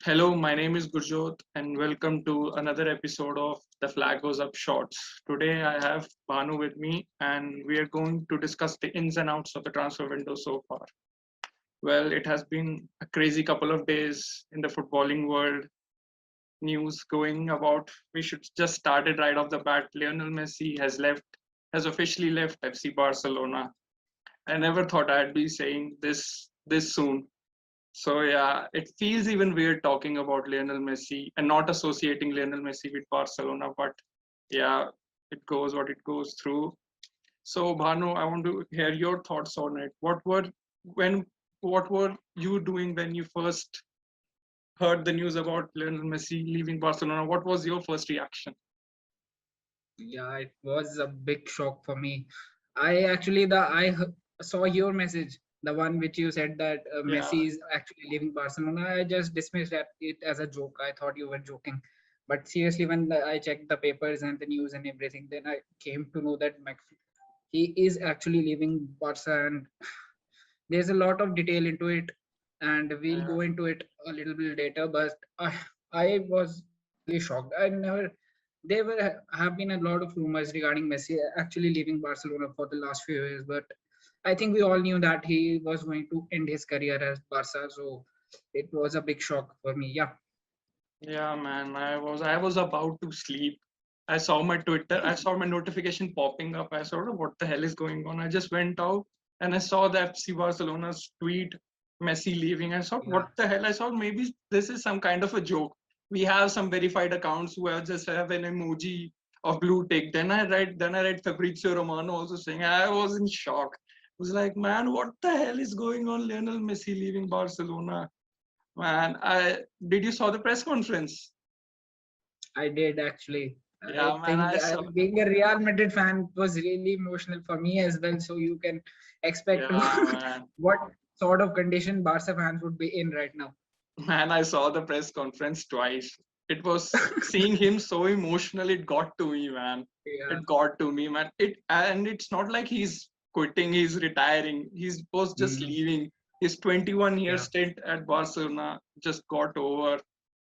Hello, my name is Gurjot, and welcome to another episode of The Flag Goes Up Shorts. Today, I have Banu with me, and we are going to discuss the ins and outs of the transfer window so far. Well, it has been a crazy couple of days in the footballing world. News going about we should just start it right off the bat. Lionel Messi has officially left FC Barcelona. I never thought I'd be saying this soon. So yeah, it feels even weird talking about Lionel Messi and not associating Lionel Messi with Barcelona, but yeah, it goes what it goes through. So Bhanu, I want to hear your thoughts on it. When what were you doing when you first heard the news about Lionel Messi leaving Barcelona? What was your first reaction? Yeah, it was a big shock for me. I actually saw your message, the one which you said that Yeah, Messi is actually leaving Barcelona. I just dismissed it as a joke. I thought you were joking, but seriously, when I checked the papers and the news and everything, then I came to know that he is actually leaving Barca, and there's a lot of detail into it, and we'll yeah, go into it a little bit later. But I was really shocked. I never. There have been a lot of rumors regarding Messi actually leaving Barcelona for the last few years, but I think we all knew that he was going to end his career as Barca, so it was a big shock for me. Yeah, yeah, man. I was about to sleep. I saw my Twitter, I saw my notification popping up. I saw what the hell is going on. I just went out and I saw the FC Barcelona's tweet, Messi leaving. I thought, what yeah, the hell? I thought maybe this is some kind of a joke. We have some verified accounts who have just have an emoji of blue tick. Then I read Fabrizio Romano also saying I was in shock. I was like, man, what the hell is going on? Lionel Messi leaving Barcelona. Man, I did you saw the press conference? I did actually. I Yeah, man, think I saw. being a Real Madrid fan was really emotional for me as well. So you can expect Yeah, man. what sort of condition Barca fans would be in right now. Man, I saw the press conference twice. It was seeing him so emotional, it got to me, man. Yeah. It got to me, man. It's not like he's quitting, he's retiring. He was just Mhm. leaving. His 21-year Yeah. stint at Barcelona just got over.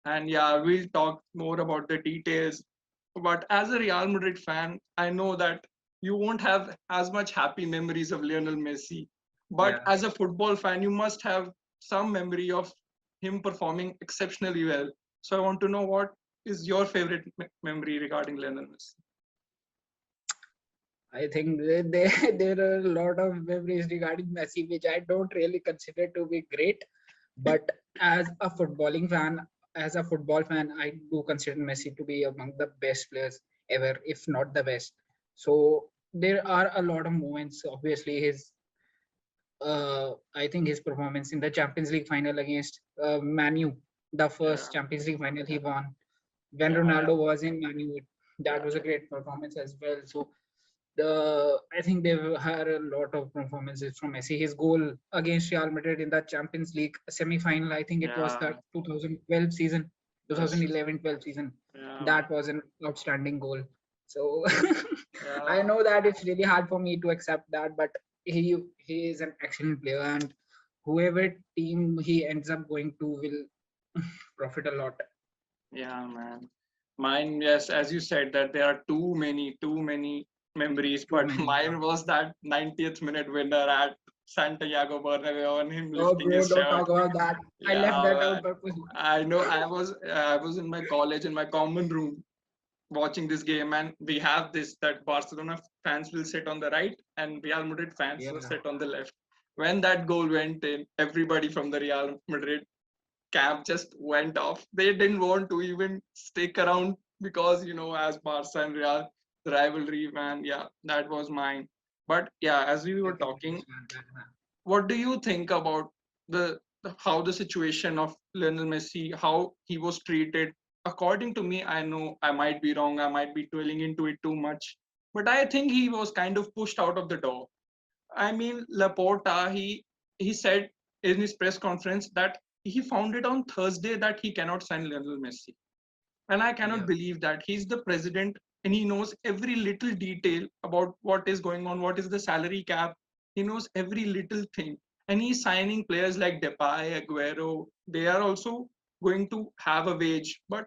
And yeah, we'll talk more about the details. But as a Real Madrid fan, I know that you won't have as much happy memories of Lionel Messi. But Yeah. as a football fan, you must have some memory of him performing exceptionally well. So I want to know what is your favorite memory regarding Lionel Messi? I think there are a lot of memories regarding Messi which I don't really consider to be great. But as a football fan, I do consider Messi to be among the best players ever, if not the best. So there are a lot of moments. Obviously, I think his performance in the Champions League final against Manu, the Yeah, first Champions League final he won when yeah, Ronaldo was in Manu, that yeah, was a great performance as well. So the I think they've had a lot of performances from Messi. His goal against Real Madrid in the Champions League semi-final, I think it was the yeah. 2012 season, Yes, 2011-12 season. yeah, man. That was an outstanding goal. So I Yeah, know that it's really hard for me to accept that, but he is an excellent player, and whoever team he ends up going to will profit a lot. yeah, man. Mine, yes, as you said, that there are too many memories, Too but many. mine was that 90th minute winner at Santiago Bernabeu and him Oh, lifting bro, his don't shirt. talk about that. I left Yeah, that man. out purposely. I know I was in my college in my common room watching this game, and we have this that Barcelona fans will sit on the right and Real Madrid fans will Yeah, sit on the left. When that goal went in, everybody from the Real Madrid camp just went off. They didn't want to even stick around because as Barca and Real, the rivalry, man. Yeah, that was mine. But yeah, as we I were can talking, understand that, man. what do you think about how the situation of Lionel Messi, how he was treated? According to me, I know I might be wrong, I might be dwelling into it too much, but I think he was kind of pushed out of the door. I mean, Laporta, he said in his press conference that he found it on Thursday that he cannot sign Lionel Messi. And I cannot Yeah, believe that he's the president and he knows every little detail about what is going on, what is the salary cap. He knows every little thing. And he's signing players like Depay, Aguero. They are also going to have a wage. But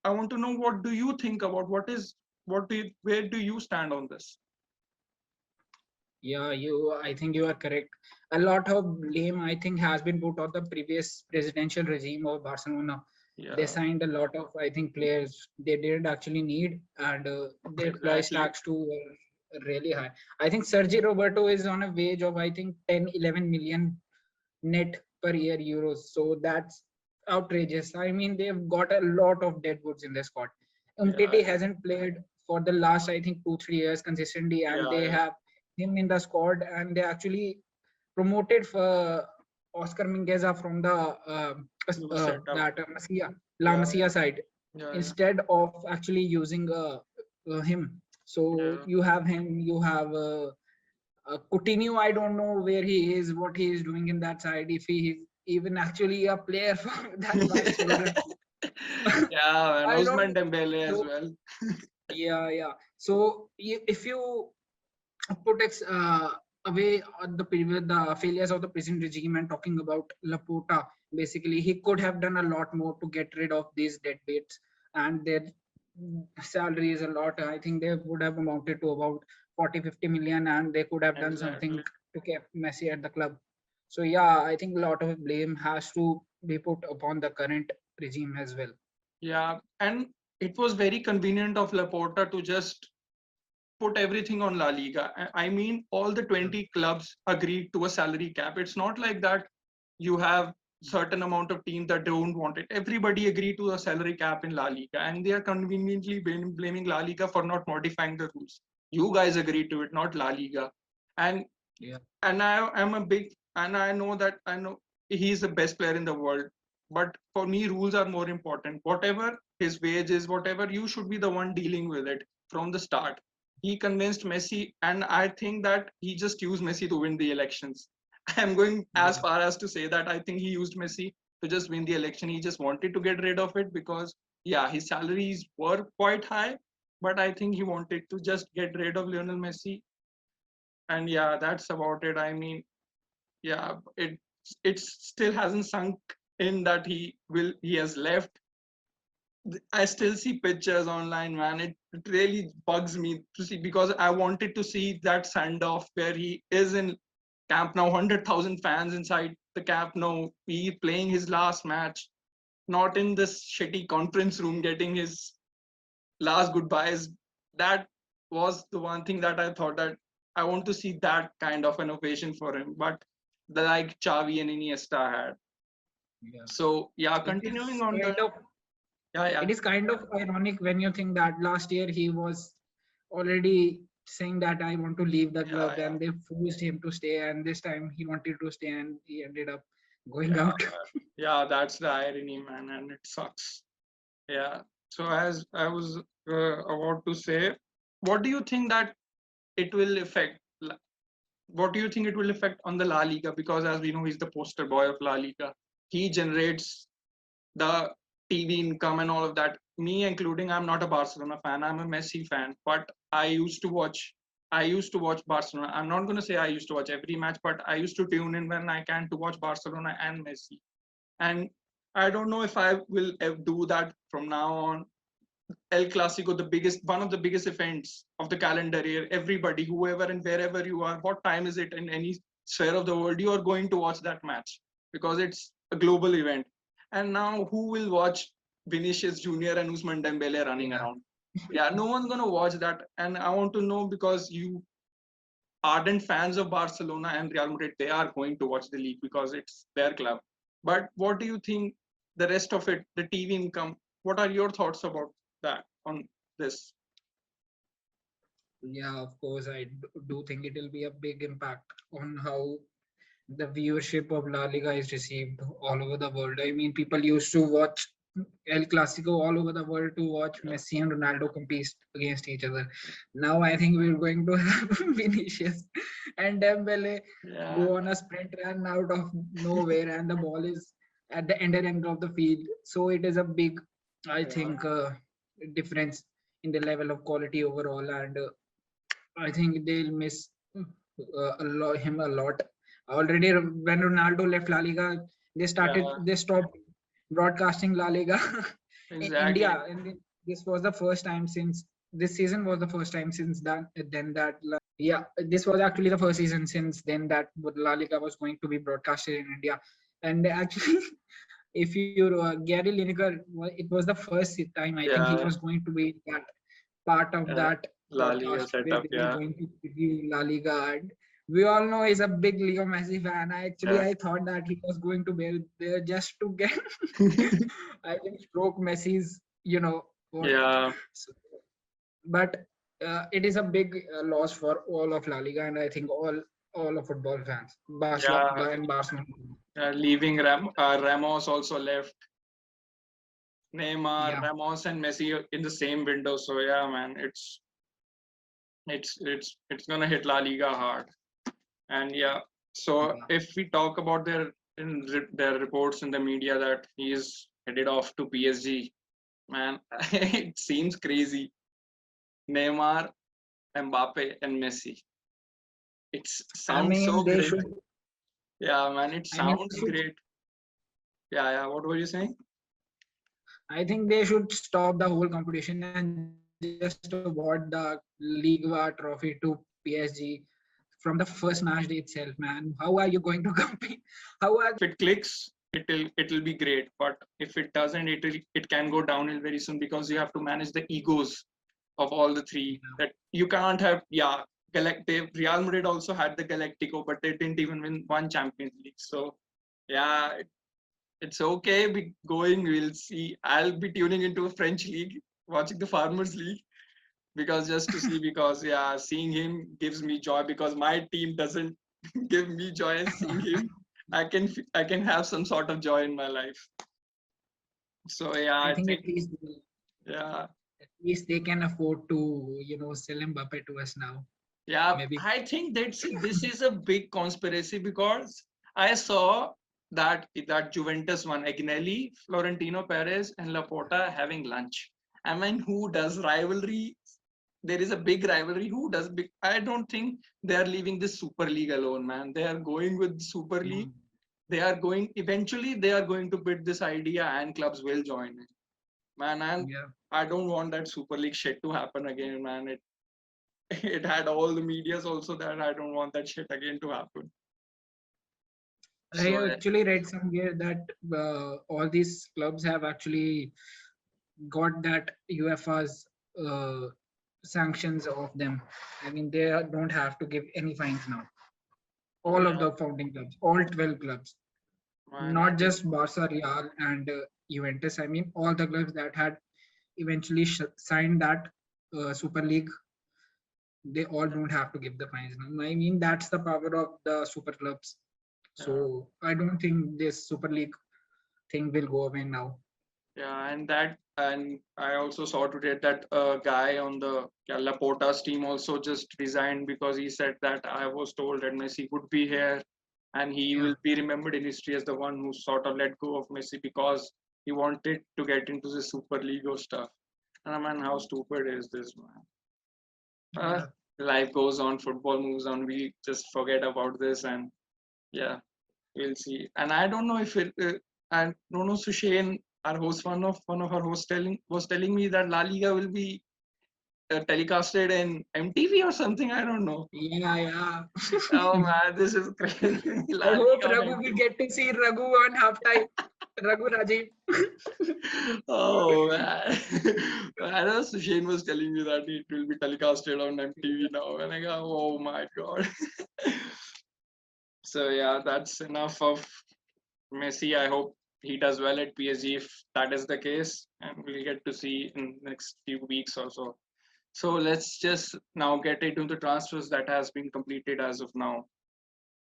I want to know, what do you think about where do you stand on this? Yeah, I think you are correct. A lot of blame, I think, has been put on the previous presidential regime of Barcelona. They Yeah, signed a lot of, I think, players they didn't actually need, and their price exactly. tags too were really high. I think Sergio Roberto is on a wage of, I think, 10, 11 million net per year euros. So that's outrageous. I mean, they've got a lot of deadwoods in their squad. Yeah, Umtiti hasn't played for the last, I think, 2, 3 years consistently, and yeah, they yeah. have him in the squad, and they actually promoted for Oscar Mingueza from the New setup. that Masia, La Yeah, Masia side yeah, instead of actually using him. So yeah, you have him, you have Coutinho. I don't know where he is, what he is doing in that side, if he is even actually a player for that yeah. Barcelona team. Yeah, and I don't Ousmane know. Dembele as So well. yeah, yeah. So if you put away the previous the failures of the present regime and talking about Laporta, basically he could have done a lot more to get rid of these deadbeats, and their salary is a lot. I think they would have amounted to about 40, 50 million, and they could have done something Exactly. to keep Messi at the club. So yeah, I think a lot of blame has to be put upon the current regime as well. Yeah, and it was very convenient of Laporta to just put everything on La Liga. I mean, all the 20 clubs agreed to a salary cap. It's not like that you have certain amount of teams that don't want it. Everybody agreed to a salary cap in La Liga, and they are conveniently blaming La Liga for not modifying the rules. You guys agreed to it, not La Liga. And Yeah. I am a big, and I know he's the best player in the world. But for me, rules are more important. Whatever his wage is, whatever, you should be the one dealing with it from the start. He convinced Messi, and I think that he just used Messi to win the elections. I'm going as Yeah. far as to say that I think he used Messi to just win the election. He just wanted to get rid of it because, yeah, his salaries were quite high, but I think he wanted to just get rid of Lionel Messi. And yeah, that's about it. I mean, yeah, it still hasn't sunk in that he has left. I still see pictures online, man. It really bugs me to see, because I wanted to see that send off where he is in Camp Nou, 100,000 fans inside the Camp Nou. He playing his last match, not in this shitty conference room getting his last goodbyes. That was the one thing that I thought that I want to see that kind of an ovation for him, but the like Xavi and Iniesta had. Yeah. So yeah, It continuing is on kind the of yeah, it yeah, is kind of ironic when you think that last year he was already saying that I want to leave the yeah, club, yeah, and they forced him to stay, and this time he wanted to stay and he ended up going yeah, out. yeah. That's the irony, man, and it sucks. Yeah. So as I was about to say, what do you think that it will affect? What do you think it will affect on the La Liga? Because as we know, he's the poster boy of La Liga. He generates the TV income and all of that. Me including, I'm not a Barcelona fan. I'm a Messi fan. But I used to watch Barcelona. I'm not going to say I used to watch every match, but I used to tune in when I can to watch Barcelona and Messi. And I don't know if I will do that from now on. El Clasico, one of the biggest events of the calendar year. Everybody, whoever and wherever you are, what time is it in any sphere of the world, you are going to watch that match because it's a global event. And now, who will watch Vinicius Junior and Usman Dembele running Yeah. around? Yeah, no one's gonna watch that. And I want to know, because you ardent fans of Barcelona and Real Madrid, they are going to watch the league because it's their club. But what do you think the rest of it, the TV income? What are your thoughts about that on this? Yeah, of course, I do think it will be a big impact on how the viewership of La Liga is received all over the world. I mean, people used to watch El Clasico all over the world to watch Yeah, Messi and Ronaldo compete against each other. Now I think we're going to have Vinicius and Dembele yeah, go on a sprint run out of nowhere, and the ball is at the end end of the field. So it is a big, I yeah, think, difference in the level of quality overall, and I think they'll miss him a lot. Already, when Ronaldo left La Liga, yeah, they stopped. broadcasting La Liga in Exactly. India. And this was the first time since this season was the first time since that then that yeah, this was actually the first season since then that La Liga was going to be broadcasted in India. And actually, if you Gary Lineker, it was the first time I think he Yeah, was going to be that part of uh, that La Liga broadcast where setup. they were Yeah, going to review La Liga. And we all know he's a big Leo Messi fan. yeah. I thought that he was going to be there just to get, I think, stroke Messi's, what. Yeah, So, but it is a big loss for all of La Liga, and I think all of football fans, yeah. Barcelona and Barcelona. Leaving Ramos also left. Neymar, Yeah, Ramos, and Messi in the same window. So yeah, man, it's gonna hit La Liga hard. And yeah, so yeah. if we talk about their reports in the media that he's headed off to PSG, man, it seems crazy. Neymar, Mbappe, and Messi. It I sounds mean, so they great. should. Yeah, man, it I mean, sounds great. Yeah, yeah. What were you saying? I think they should stop the whole competition and just award the Liga trophy to PSG from the first match day itself, man. How are you going to compete? How are If it clicks, it'll be great. But if it doesn't, it can go downhill very soon because you have to manage the egos of all the three. That you can't have. Yeah, Real Madrid also had the Galactico, but they didn't even win one Champions League. So yeah, it's okay. Be going. We'll see. I'll be tuning into a French league, watching the Farmers League because just to see because yeah, seeing him gives me joy because my team doesn't give me joy. And seeing him, I can have some sort of joy in my life. So yeah, I I think think yeah. at least they can afford to, sell Mbappe to us now. Yeah, Maybe. I think that this is a big conspiracy because I saw that Juventus one, Agnelli, Florentino Perez, and Laporta having lunch. I mean, who does rivalry? There is a big rivalry. Who does big? I don't think they are leaving this Super League alone, man. They are going with Super League. Mm, They are going eventually. They are going to bid this idea, and clubs will join it, man. And yeah. I don't want that Super League shit to happen again, man. It had all the medias also that I don't want that shit again to happen. I So actually read somewhere that all these clubs have actually got that UEFA's sanctions of them. I mean, they don't have to give any fines now. All of yeah, the founding clubs, all 12 clubs, man, I not think just Barca, Real, and Juventus. I mean, all the clubs that had eventually signed that Super League, they all don't have to give the fines now. I mean, that's the power of the super clubs. yeah, So I don't think this Super League thing will go away now. yeah, and I also saw today that a guy on the Laporta's team also just resigned because he said that I was told that Messi would be here and he Yeah, will be remembered in history as the one who sort of let go of Messi because he wanted to get into the Super League or stuff. And I mean, how stupid is this, man? Uh, yeah. Life goes on, football moves on. We just forget about this, and yeah, we'll see. And I don't know if it. I don't know. Sushane, our host, one of our hosts, was telling me that La Liga will be telecasted in MTV or something. I don't know. Yeah, yeah. Oh man, this is crazy. I La hope Liga on Raghu we MTV. get to see Raghu on halftime. Raghu Rajiv. Oh man, I know Sushane was telling me that it will be telecasted on MTV now, and I go, oh my god. So yeah, that's enough of Messi. I hope he does well at PSG if that is the case, and we'll get to see in next few weeks or so. So let's just now get into the transfers that has been completed as of now.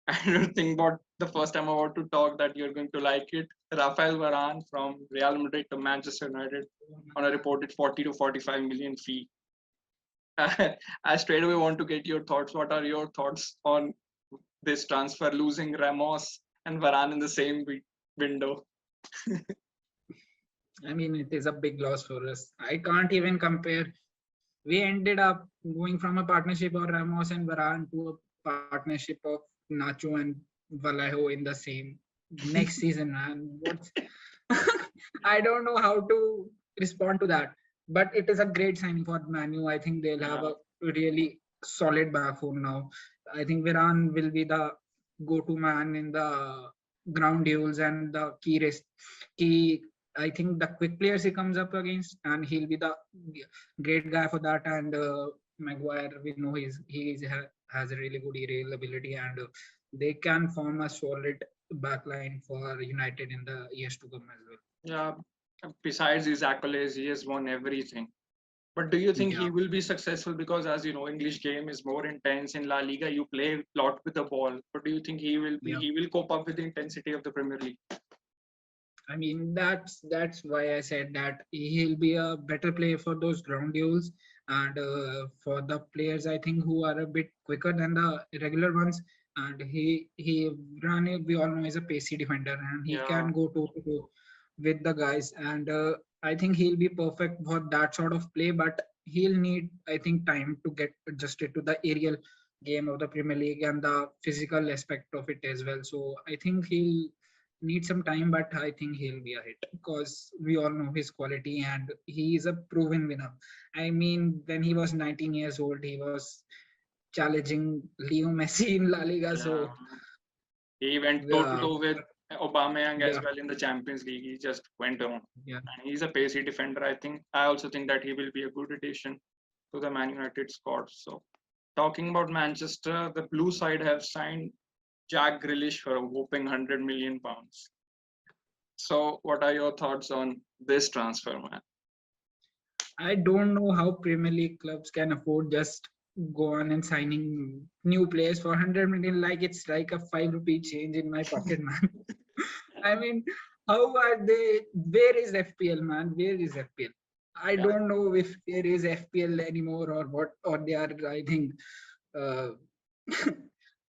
I don't think about the first time I want to talk that you're going to like it. Rafael Varane from Real Madrid to Manchester United on a reported 40 to 45 million fee. I straight away want to get your thoughts. What are your thoughts on this transfer, losing Ramos and Varane in the same window? I mean, it is a big loss for us. I can't even compare. We ended up going from a partnership of Ramos and Varane to a partnership of Nacho and Vallejo in the same next season, man. What? I don't know how to respond to that. But it is a great signing for Manu. I think they'll have Yeah, a really solid backbone now. I think Viran will be the go-to man in the ground duels and the key race. Key, I think the quick players he comes up against, and he'll be the great guy for that. And Maguire, we know has a really good aerial ability, and they can form a solid backline for United in the years to come as well. yeah. Besides his accolades, he has won everything. But do you think Yeah, he will be successful? Because as you know, English game is more intense. In La Liga, you play a lot with the ball. But do you think yeah. he will cope up with the intensity of the Premier League? I mean, that's why I said that he'll be a better player for those ground duels, and for the players I think who are a bit quicker than the regular ones. And he Rane, we all know, is a pacey defender, and he Yeah, can go toe to toe with the guys. And I think he'll be perfect for that sort of play, but he'll need, I think, time to get adjusted to the aerial game of the Premier League and the physical aspect of it as well. So I think he'll need some time, but I think he'll be a hit because we all know his quality and he is a proven winner. I mean, when he was 19 years old, he was challenging Leo Messi in La Liga. yeah. So, He went toe to uh, toe with Aubameyang as yeah, well in the Champions League. He just went on. yeah. And he's a pacey defender. I also think that he will be a good addition to the Man United squad. So, talking about Manchester, the blue side have signed Jack Grealish for a whopping £100 million. So, what are your thoughts on this transfer, man? I don't know how Premier League clubs can afford just go on and signing new players for 100 million like it's like a 5 rupee change in my pocket, man. I mean, how are they? Where is FPL, man? Where is FPL? I Yeah, don't know if there is FPL anymore or what, or they are, I think, uh,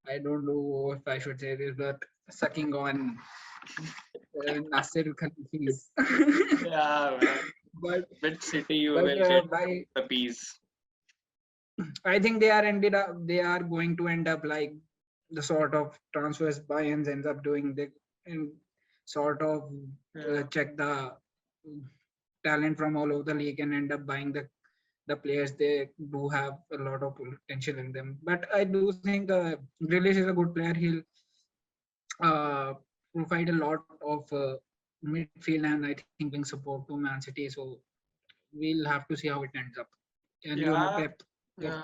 I don't know if I should say this, but sucking on Nasser Khalifi's. yeah, man. but With City, you but will get by the peas. I think they are going to end up like the sort of transfers Bayern ends up doing. They and sort of Yeah, check the talent from all over the league and end up buying the players. They do have a lot of potential in them. But I do think Grealish is a good player. He'll uh, provide a lot of midfield and I think wing support to Man City. So we'll have to see how it ends up. And you know, yeah, Pep. Pep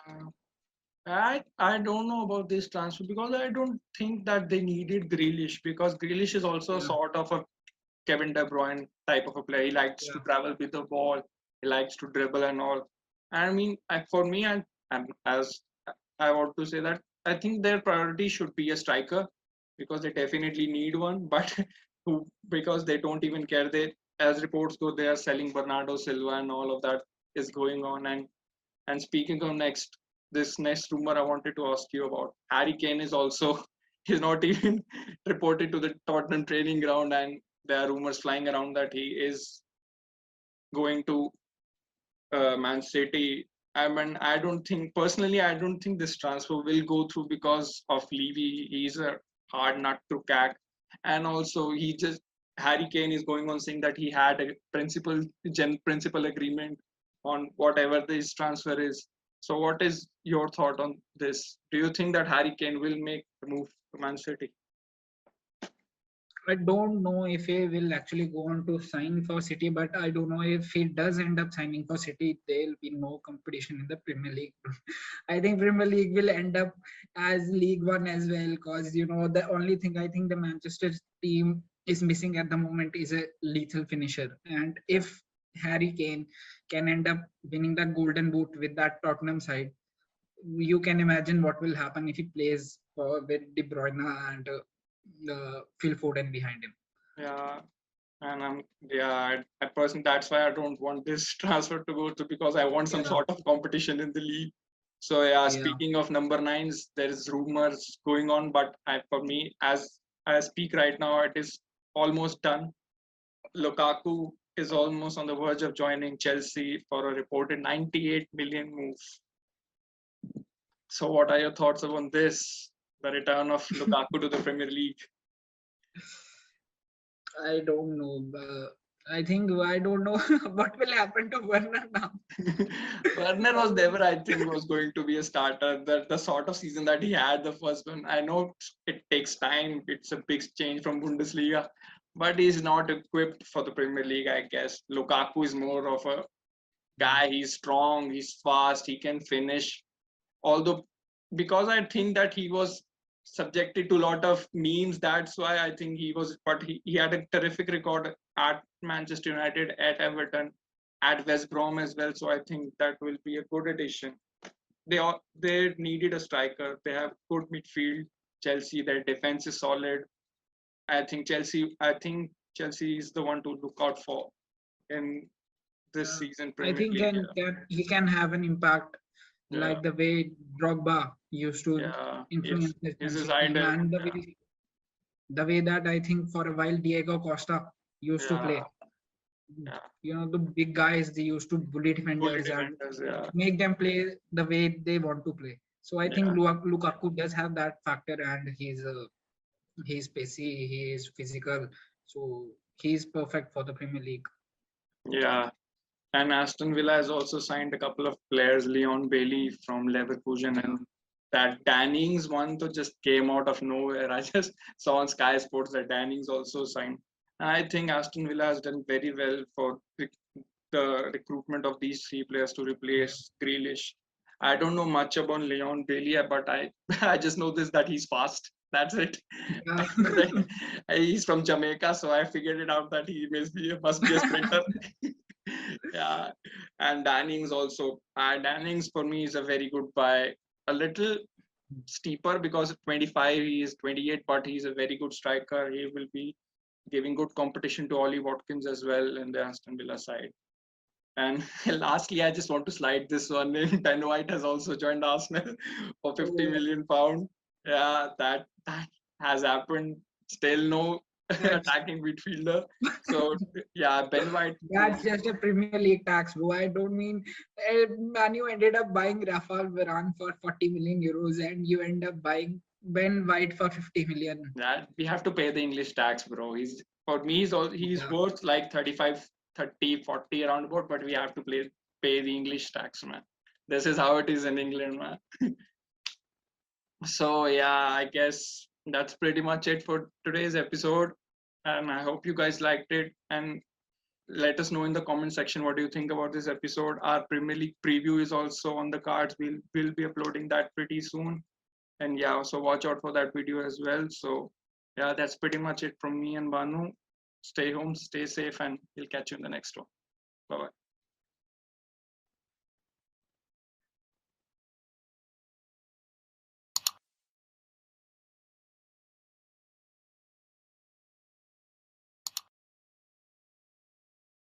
yeah. I don't know about this transfer because I don't think that they needed Grealish because Grealish is also yeah, sort of a Kevin De Bruyne type of a player. He likes to yeah, travel with the ball. He likes to dribble and all. I mean, for me, as I want to say that I think their priority should be a striker because they definitely need one. But because they don't even care, they as reports go, they are selling Bernardo Silva and all of that is going on. And speaking of this next rumor I wanted to ask you about, Harry Kane is also he's not even reported to the Tottenham training ground, and there are rumors flying around that he is going to Man City. I mean, I don't think personally, I don't think this transfer will go through because of Levy. He's a hard nut to crack, and also he just Harry Kane is going on saying that he had a principal agreement on whatever this transfer is. So, what is your thought on this? Do you think that Harry Kane will make the move to Man City? I don't know if he will actually go on to sign for City, but I don't know if he does end up signing for City, there'll be no competition in the Premier League. I think Premier League will end up as League One as well, because you know the only thing I think the Manchester team is missing at the moment is a lethal finisher. And if Harry Kane can end up winning the Golden Boot with that Tottenham side, you can imagine what will happen if he plays with De Bruyne and Phil Foden behind him. Yeah, and I personally that's why I don't want this transfer to go through because I want some Yeah, sort of competition in the league. So yeah, yeah. speaking of number nines, there is rumors going on, but for me, as I speak right now, it is almost done. Lukaku is almost on the verge of joining Chelsea for a reported 98 million move. So what are your thoughts on this? The return of Lukaku to the Premier League? I don't know. I think I don't know what will happen to Werner now. Werner was never, I think, was going to be a starter. The sort of season that he had, the first one, I know it takes time. It's a big change from Bundesliga, but he's not equipped for the Premier League, I guess. Lukaku is more of a guy. He's strong, he's fast, he can finish. Although, because I think that he was subjected to a lot of memes, that's why I think he was. But he had a terrific record at Manchester United, at Everton, at West Brom as well. So I think that will be a good addition. They needed a striker. They have good midfield. Chelsea, their defense is solid. I think Chelsea is the one to look out for in this Uh, season I Premier think League. he can have an impact Yeah, like the way Drogba used to yeah. influence this He's his Chelsea team, idol. and Yeah, the way that I think for a while Diego Costa used to yeah, play. yeah. You know, the big guys, they used to bully Bully defenders and defenders. Yeah, make them play the way they want to play. So I think yeah, Lukaku does have that factor, and he's pacey, he is physical, so he's perfect for the Premier League. yeah. And Aston Villa has also signed a couple of players, Leon Bailey from Leverkusen, and that Dannings one to just came out of nowhere. I just saw on Sky Sports that Dannings also signed. And I think Aston Villa has done very well for the recruitment of these three players to replace Grealish. I don't know much about Leon Bailey, but I I just know this that he's fast. That's it. Yeah. He's from Jamaica, so I figured it out that he must be a sprinter. Yeah, and Dannings also. Dannings for me is a very good buy. A little steeper because at 25 he is 28, but he's a very good striker. He will be giving good competition to Ollie Watkins as well in the Aston Villa side. And lastly, I just want to slide this one in. Ben White has also joined Arsenal for 50 Oh, million pound. Yeah, that has happened. Still no that's attacking midfielder. So yeah, Ben White. that's just a Premier League tax, bro. I don't mean Manu ended up buying Rafael Varane for 40 million euros, and you end up buying Ben White for 50 million. That we have to pay the English tax, bro. He's for me. He's Yeah. worth like 35, 30, 40 around about, but we have to pay the English tax, man. This is how it is in England, man. So yeah, I guess that's pretty much it for today's episode. And I hope you guys liked it. And let us know in the comment section what do you think about this episode. Our Premier League preview is also on the cards. We'll be uploading that pretty soon. And yeah, so watch out for that video as well. So yeah, that's pretty much it from me and Banu. Stay home, stay safe, and we'll catch you in the next one. Bye bye.